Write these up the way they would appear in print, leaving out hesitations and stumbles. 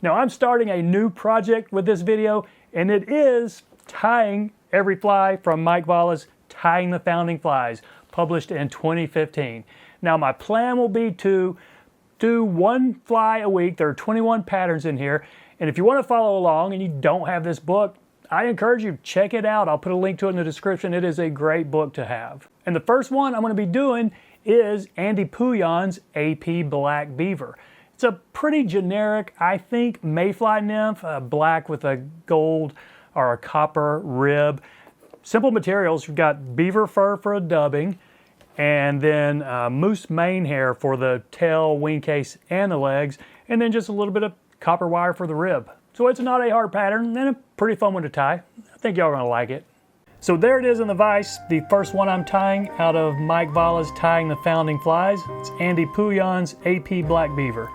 Now I'm starting a new project with this video, and it is tying every fly from Mike Valla's Tying the Founding Flies, published in 2015. Now my plan will be to do one fly a week. There are 21 patterns in here, and if you want to follow along and you don't have this book, I encourage you to check it out. I'll put a link to it in the description. It is a great book to have. And the first one I'm going to be doing is Andy Pouillon's AP Black Beaver. It's a pretty generic, I think, mayfly nymph, black with a gold or a copper rib. Simple materials. You've got beaver fur for a dubbing, and then moose mane hair for the tail, wing case, and the legs, and then just a little bit of copper wire for the rib. So it's not a hard pattern, and a pretty fun one to tie. I think y'all are gonna like it. So there it is in the vise, the first one I'm tying out of Mike Valla's Tying the Founding Flies. It's Andy Pouillon's AP Black Beaver.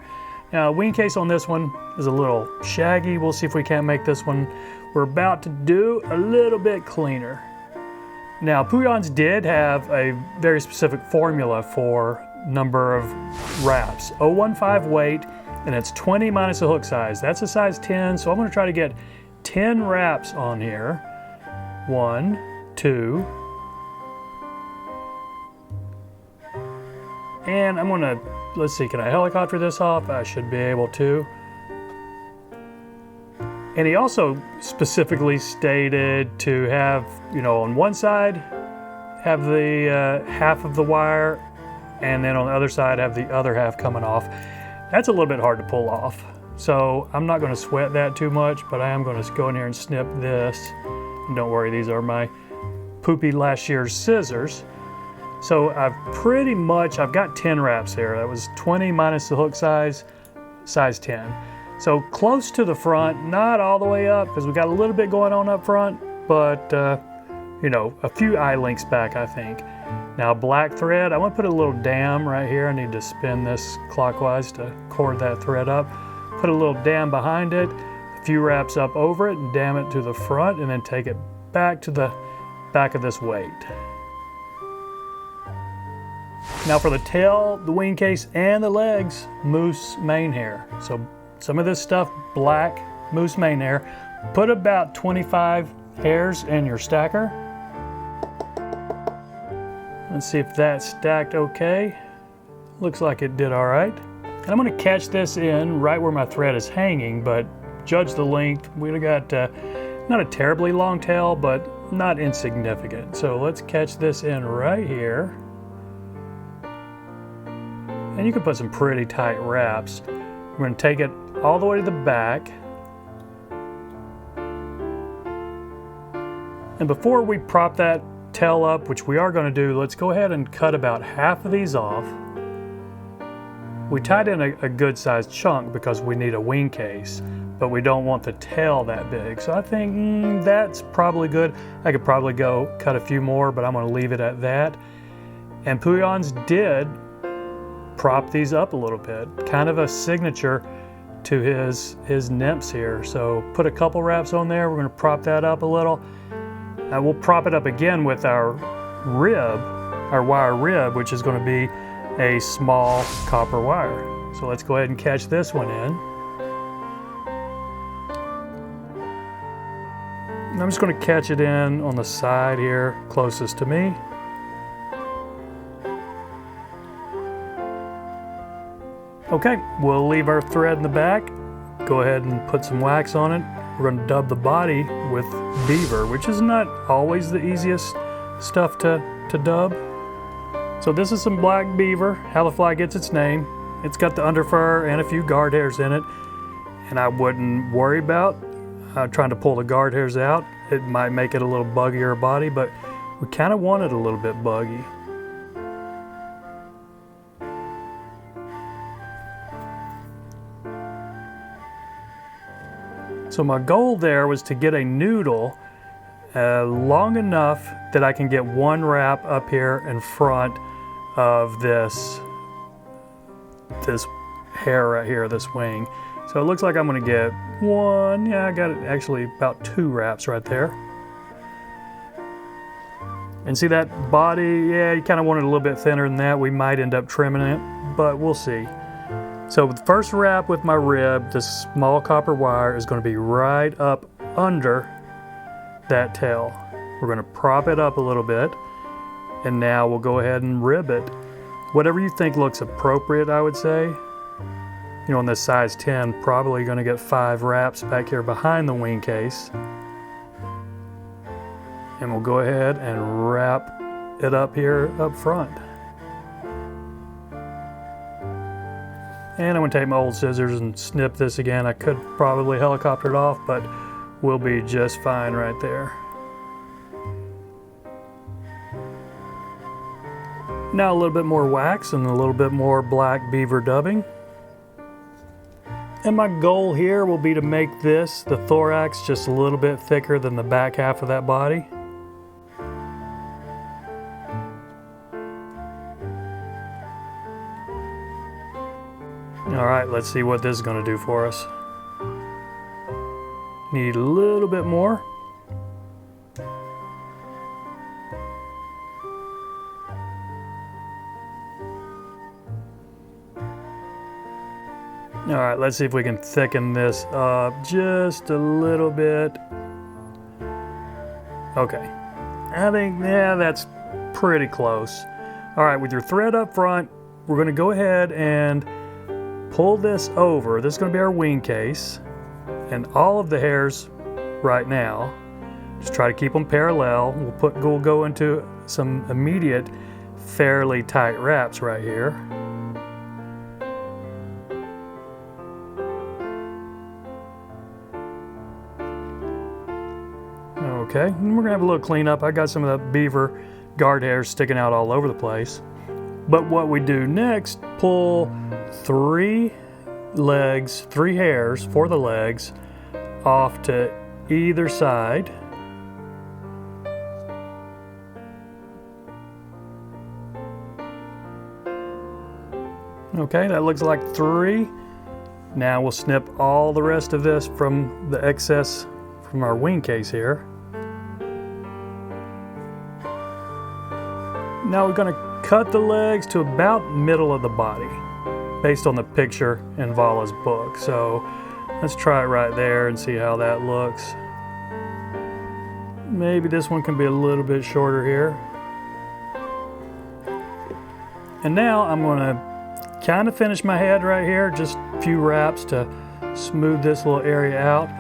Now, wing case on this one is a little shaggy. We'll see if we can't make this one we're about to do a little bit cleaner. Now, Pouillon's did have a very specific formula for number of wraps. 0.15 weight, and it's 20 minus the hook size. That's a size 10, so I'm gonna try to get 10 wraps on here. 1, 2, and I'm gonna, let's see, can I helicopter this off? I should be able to. And he also specifically stated to have, on one side, have the half of the wire, and then on the other side have the other half coming off. That's a little bit hard to pull off. So I'm not gonna sweat that too much, but I am gonna go in here and snip this. And don't worry, these are my poopy last year's scissors. So I've got 10 wraps here. That was 20 minus the hook size, size 10. So close to the front, not all the way up, because we got a little bit going on up front, but a few eye lengths back, I think. Now black thread, I want to put a little dam right here. I need to spin this clockwise to cord that thread up. Put a little dam behind it, a few wraps up over it, and dam it to the front, and then take it back to the back of this weight. Now for the tail, the wing case, and the legs, moose mane hair. So some of this stuff, black moose mane hair. Put about 25 hairs in your stacker. Let's see if that's stacked okay. Looks like it did all right. And I'm gonna catch this in right where my thread is hanging, but judge the length. We've got not a terribly long tail, but not insignificant. So let's catch this in right here. And you can put some pretty tight wraps. We're gonna take it all the way to the back. And before we prop that tail up, which we are gonna do, let's go ahead and cut about half of these off. We tied in a good sized chunk because we need a wing case, but we don't want the tail that big. So I think that's probably good. I could probably go cut a few more, but I'm gonna leave it at that. And Pouillon's did prop these up a little bit, kind of a signature to his nymphs here. So put a couple wraps on there. We're going to prop that up a little. We'll prop it up again with our rib, our wire rib, which is going to be a small copper wire. So let's go ahead and catch this one in. And I'm just going to catch it in on the side here, closest to me. Okay, we'll leave our thread in the back. Go ahead and put some wax on it. We're going to dub the body with beaver, which is not always the easiest stuff to dub. So this is some black beaver, how the fly gets its name. It's got the underfur and a few guard hairs in it. And I wouldn't worry about trying to pull the guard hairs out. It might make it a little buggier body, but we kind of want it a little bit buggy. So my goal there was to get a noodle long enough that I can get one wrap up here in front of this hair right here, this wing. So it looks like I'm gonna get one, yeah, I got it actually about 2 wraps right there. And see that body, yeah, you kind of want it a little bit thinner than that. We might end up trimming it, but we'll see. So the first wrap with my rib, this small copper wire is going to be right up under that tail. We're going to prop it up a little bit, and now we'll go ahead and rib it. Whatever you think looks appropriate, I would say. You know, on this size 10, probably going to get 5 wraps back here behind the wing case. And we'll go ahead and wrap it up here up front. And I'm going to take my old scissors and snip this again. I could probably helicopter it off, but we'll be just fine right there. Now a little bit more wax and a little bit more black beaver dubbing. And my goal here will be to make this, the thorax, just a little bit thicker than the back half of that body. All right, let's see what this is going to do for us. Need a little bit more. All right, let's see if we can thicken this up just a little bit. Okay, I think, yeah, that's pretty close. All right, with your thread up front, we're going to go ahead and pull this over. This is going to be our wing case, and all of the hairs right now, just try to keep them parallel. We'll go into some immediate fairly tight wraps right here. Okay, and we're gonna have a little cleanup. I got some of the beaver guard hairs sticking out all over the place. But what we do next, pull 3 hairs for the legs off to either side. Okay, that looks like 3. Now we'll snip all the rest of this from the excess from our wing case here. Now we're going to cut the legs to about middle of the body based on the picture in Valla's book. So let's try it right there and see how that looks. Maybe this one can be a little bit shorter here. And now I'm going to kind of finish my head right here, just a few wraps to smooth this little area out.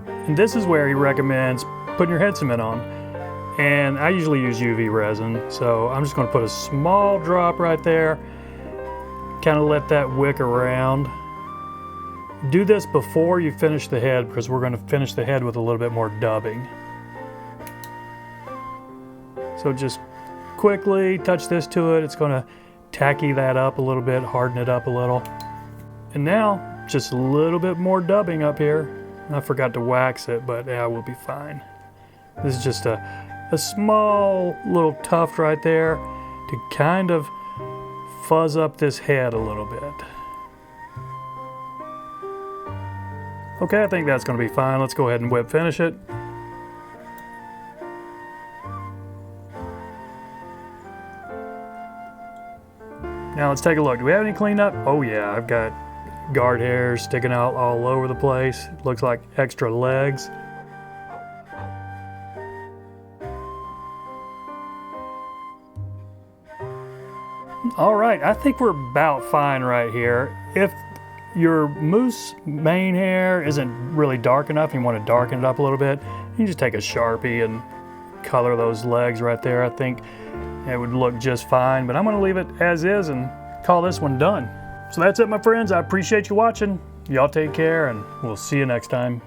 And this is where he recommends putting your head cement on. And I usually use UV resin, so I'm just going to put a small drop right there, kind of let that wick around. Do this before you finish the head, because we're going to finish the head with a little bit more dubbing. So just quickly touch this to it. It's going to tacky that up a little bit, harden it up a little. And now just a little bit more dubbing up here. I forgot to wax it, but yeah, we'll be fine. This is just a small little tuft right there to kind of fuzz up this head a little bit. Okay, I think that's going to be fine. Let's go ahead and whip finish it. Now let's take a look. Do we have any cleanup? Oh yeah, I've got guard hairs sticking out all over the place. It looks like extra legs. All right, I think we're about fine right here. If your moose mane hair isn't really dark enough and you want to darken it up a little bit, you can just take a Sharpie and color those legs right there. I think it would look just fine, but I'm going to leave it as is and call this one done. So that's it, my friends. I appreciate you watching. Y'all take care, and we'll see you next time.